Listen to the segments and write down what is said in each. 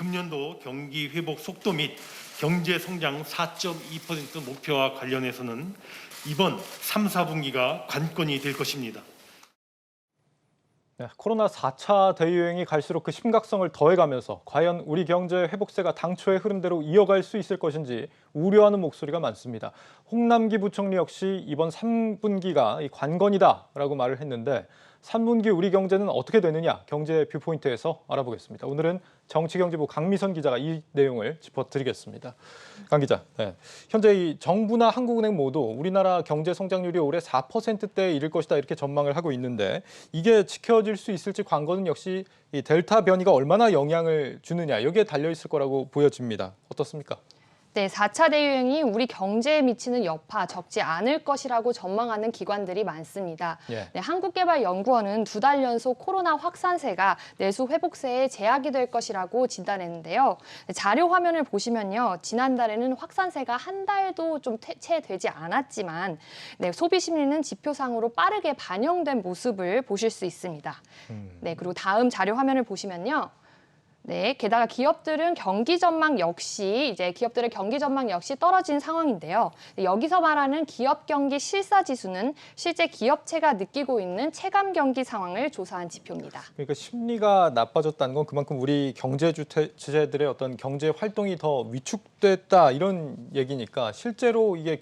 금년도 경기 회복 속도 및 경제 성장 4.2% 목표와 관련해서는 이번 3, 4분기가 관건이 될 것입니다. 네, 코로나 4차 대유행이 갈수록 그 심각성을 더해가면서 과연 우리 경제 회복세가 당초의 흐름대로 이어갈 수 있을 것인지 우려하는 목소리가 많습니다. 홍남기 부총리 역시 이번 3분기가 관건이다라고 말을 했는데 3분기 우리 경제는 어떻게 되느냐 경제 뷰포인트에서 알아보겠습니다. 오늘은 정치경제부 강미선 기자가 이 내용을 짚어드리겠습니다. 강 기자, 현재 이 정부나 한국은행 모두 우리나라 경제 성장률이 올해 4%대에 이를 것이다 이렇게 전망을 하고 있는데 이게 지켜질 수 있을지 관건은 역시 이 델타 변이가 얼마나 영향을 주느냐 여기에 달려 있을 거라고 보여집니다. 어떻습니까? 네, 4차 대유행이 우리 경제에 미치는 여파 적지 않을 것이라고 전망하는 기관들이 많습니다. 네, 한국개발연구원은 2달 연속 코로나 확산세가 내수 회복세에 제약이 될 것이라고 진단했는데요. 자료 화면을 보시면요. 지난달에는 확산세가 한 달도 좀 채 되지 않았지만 소비 심리는 지표상으로 빠르게 반영된 모습을 보실 수 있습니다. 네, 그리고 다음 자료 화면을 보시면요. 네, 게다가 기업들의 경기 전망 역시 떨어진 상황인데요. 여기서 말하는 기업 경기 실사 지수는 실제 기업체가 느끼고 있는 체감 경기 상황을 조사한 지표입니다. 그러니까 심리가 나빠졌다는 건 그만큼 우리 경제 주체들의 어떤 경제 활동이 더 위축됐다 이런 얘기니까 실제로 이게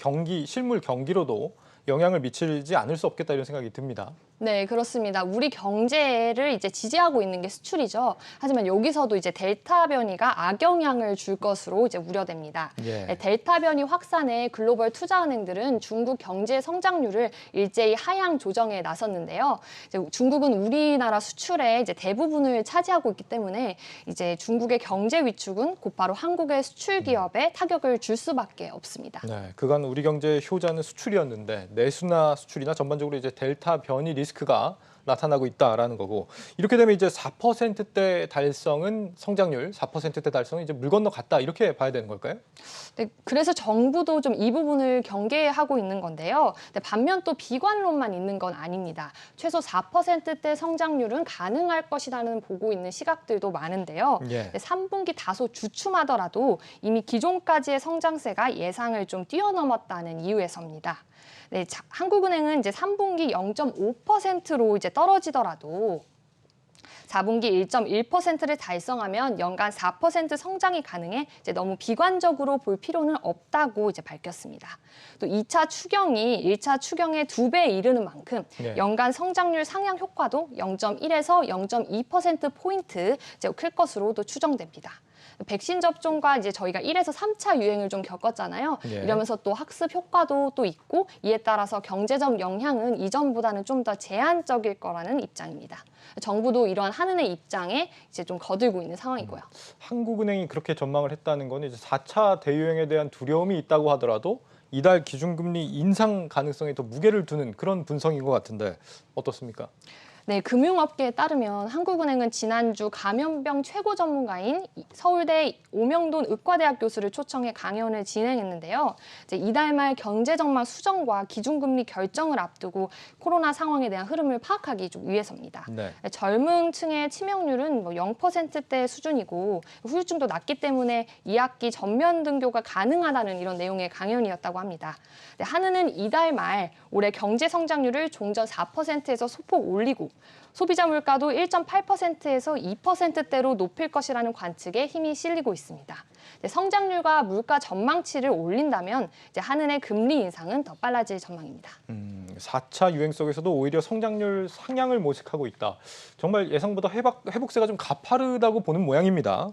실물 경기로도 영향을 미치지 않을 수 없겠다 이런 생각이 듭니다. 네, 그렇습니다. 우리 경제를 이제 지지하고 있는 게 수출이죠. 하지만 여기서도 이제 델타 변이가 악영향을 줄 것으로 이제 우려됩니다. 네, 델타 변이 확산에 글로벌 투자은행들은 중국 경제 성장률을 일제히 하향 조정에 나섰는데요. 이제 중국은 우리나라 수출의 이제 대부분을 차지하고 있기 때문에 이제 중국의 경제 위축은 곧바로 한국의 수출 기업에 타격을 줄 수밖에 없습니다. 네, 그간 우리 경제의 효자는 수출이었는데 내수나 수출이나 전반적으로 이제 델타 변이 리스크가 나타나고 있다라는 거고 이렇게 되면 이제 4%대 달성은 성장률 4%대 달성은 이제 물 건너 갔다 이렇게 봐야 되는 걸까요? 네, 그래서 정부도 좀 이 부분을 경계하고 있는 건데요. 반면 또 비관론만 있는 건 아닙니다. 최소 4%대 성장률은 가능할 것이라는 보고 있는 시각들도 많은데요. 3분기 다소 주춤하더라도 이미 기존까지의 성장세가 예상을 좀 뛰어넘었다는 이유에서입니다. 네, 한국은행은 이제 3분기 0.5%로 이제 떨어지더라도 4분기 1.1%를 달성하면 연간 4% 성장이 가능해 이제 너무 비관적으로 볼 필요는 없다고 이제 밝혔습니다. 또 2차 추경이 1차 추경의 2배에 이르는 만큼 연간 성장률 상향 효과도 0.1에서 0.2%포인트 이제 클 것으로 또 추정됩니다. 백신 접종과 이제 저희가 1에서 3차 유행을 좀 겪었잖아요. 이러면서 또 학습 효과도 또 있고 이에 따라서 경제적 영향은 이전보다는 좀 더 제한적일 거라는 입장입니다. 정부도 이러한 한은의 입장에 이제 좀 거들고 있는 상황이고요. 한국은행이 그렇게 전망을 했다는 건 이제 4차 대유행에 대한 두려움이 있다고 하더라도 이달 기준금리 인상 가능성에 더 무게를 두는 그런 분석인 것 같은데 어떻습니까? 네, 금융업계에 따르면 한국은행은 지난주 감염병 최고 전문가인 서울대 오명돈 의과대학 교수를 초청해 강연을 진행했는데요. 이제 이달 말 경제 전망 수정과 기준금리 결정을 앞두고 코로나 상황에 대한 흐름을 파악하기 좀 위해서입니다. 젊은 층의 치명률은 0%대 수준이고 후유증도 낮기 때문에 2학기 전면 등교가 가능하다는 이런 내용의 강연이었다고 합니다. 한은은 이달 말 올해 경제 성장률을 종전 4%에서 소폭 올리고 소비자 물가도 1.8%에서 2%대로 높일 것이라는 관측에 힘이 실리고 있습니다. 성장률과 물가 전망치를 올린다면 이제 한은의 금리 인상은 더 빨라질 전망입니다. 4차 유행 속에서도 오히려 성장률 상향을 모색하고 있다. 정말 예상보다 회복세가 좀 가파르다고 보는 모양입니다.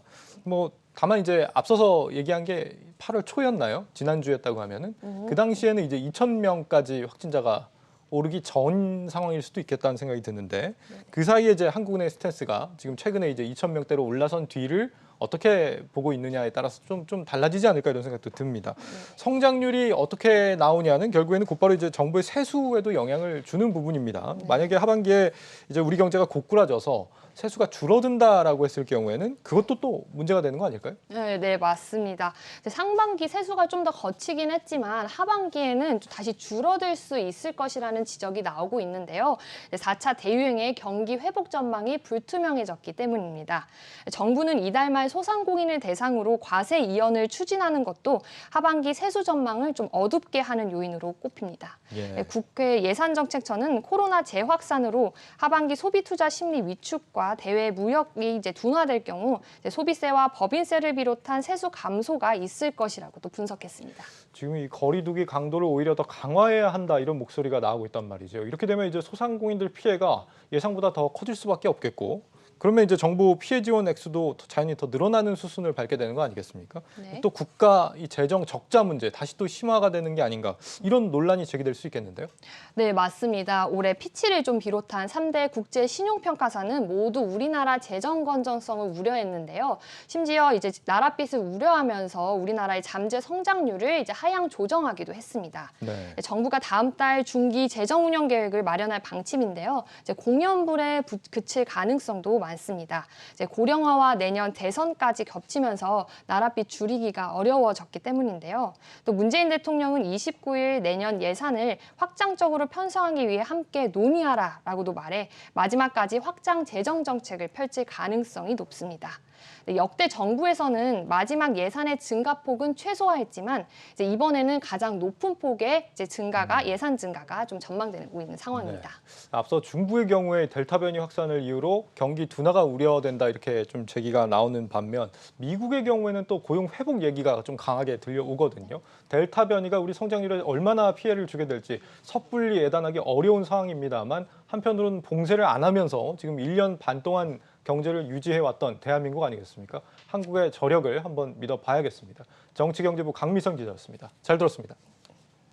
다만 이제 앞서서 얘기한 게 8월 초였나요? 지난주였다고 하면은 그 당시에는 이제 2,000명까지 확진자가 오르기 전 상황일 수도 있겠다는 생각이 드는데 그 사이에 이제 한국은행의 스탠스가 지금 최근에 이제 2,000명대로 올라선 뒤를 어떻게 보고 있느냐에 따라서 좀 달라지지 않을까 이런 생각도 듭니다. 성장률이 어떻게 나오냐는 결국에는 곧바로 이제 정부의 세수에도 영향을 주는 부분입니다. 만약에 하반기에 이제 우리 경제가 고꾸라져서 세수가 줄어든다라고 했을 경우에는 그것도 또 문제가 되는 거 아닐까요? 네, 맞습니다. 상반기 세수가 좀 더 거치긴 했지만 하반기에는 다시 줄어들 수 있을 것이라는 지적이 나오고 있는데요. 4차 대유행의 경기 회복 전망이 불투명해졌기 때문입니다. 정부는 이달 말 소상공인을 대상으로 과세 이연을 추진하는 것도 하반기 세수 전망을 좀 어둡게 하는 요인으로 꼽힙니다. 예. 국회 예산정책처는 코로나 재확산으로 하반기 소비 투자 심리 위축과 대외 무역이 이제 둔화될 경우 소비세와 법인세를 비롯한 세수 감소가 있을 것이라고 또 분석했습니다. 지금 이 거리두기 강도를 오히려 더 강화해야 한다 이런 목소리가 나오고 있단 말이죠. 이렇게 되면 이제 소상공인들 피해가 예상보다 더 커질 수밖에 없겠고, 그러면 이제 정부 피해 지원 액수도 자연히 더 늘어나는 수순을 밟게 되는 거 아니겠습니까? 네. 또 국가 이 재정 적자 문제 다시 또 심화가 되는 게 아닌가 이런 논란이 제기될 수 있겠는데요. 네, 맞습니다. 올해 피치를 좀 비롯한 3대 국제 신용평가사는 모두 우리나라 재정 건전성을 우려했는데요. 심지어 이제 나랏빚을 우려하면서 우리나라의 잠재 성장률을 이제 하향 조정하기도 했습니다. 네. 정부가 다음 달 중기 재정 운영 계획을 마련할 방침인데요. 이제 공연불에 그칠 가능성도 많습니다. 이제 고령화와 내년 대선까지 겹치면서 나랏빚 줄이기가 어려워졌기 때문인데요. 또 문재인 대통령은 29일 내년 예산을 확장적으로 편성하기 위해 함께 논의하라라고도 말해 마지막까지 확장 재정 정책을 펼칠 가능성이 높습니다. 역대 정부에서는 마지막 예산의 증가폭은 최소화했지만 이제 이번에는 가장 높은 폭의 이제 예산 증가가 좀 전망되고 있는 상황입니다. 네. 앞서 중부의 경우에 델타 변이 확산을 이유로 경기 둔화가 우려된다 이렇게 좀 제기가 나오는 반면 미국의 경우에는 또 고용 회복 얘기가 좀 강하게 들려오거든요. 델타 변이가 우리 성장률에 얼마나 피해를 주게 될지 섣불리 예단하기 어려운 상황입니다만 한편으로는 봉쇄를 안 하면서 지금 1년 반 동안 경제를 유지해왔던 대한민국 아니겠습니까? 한국의 저력을 한번 믿어봐야겠습니다. 정치경제부 강미선 기자였습니다. 잘 들었습니다.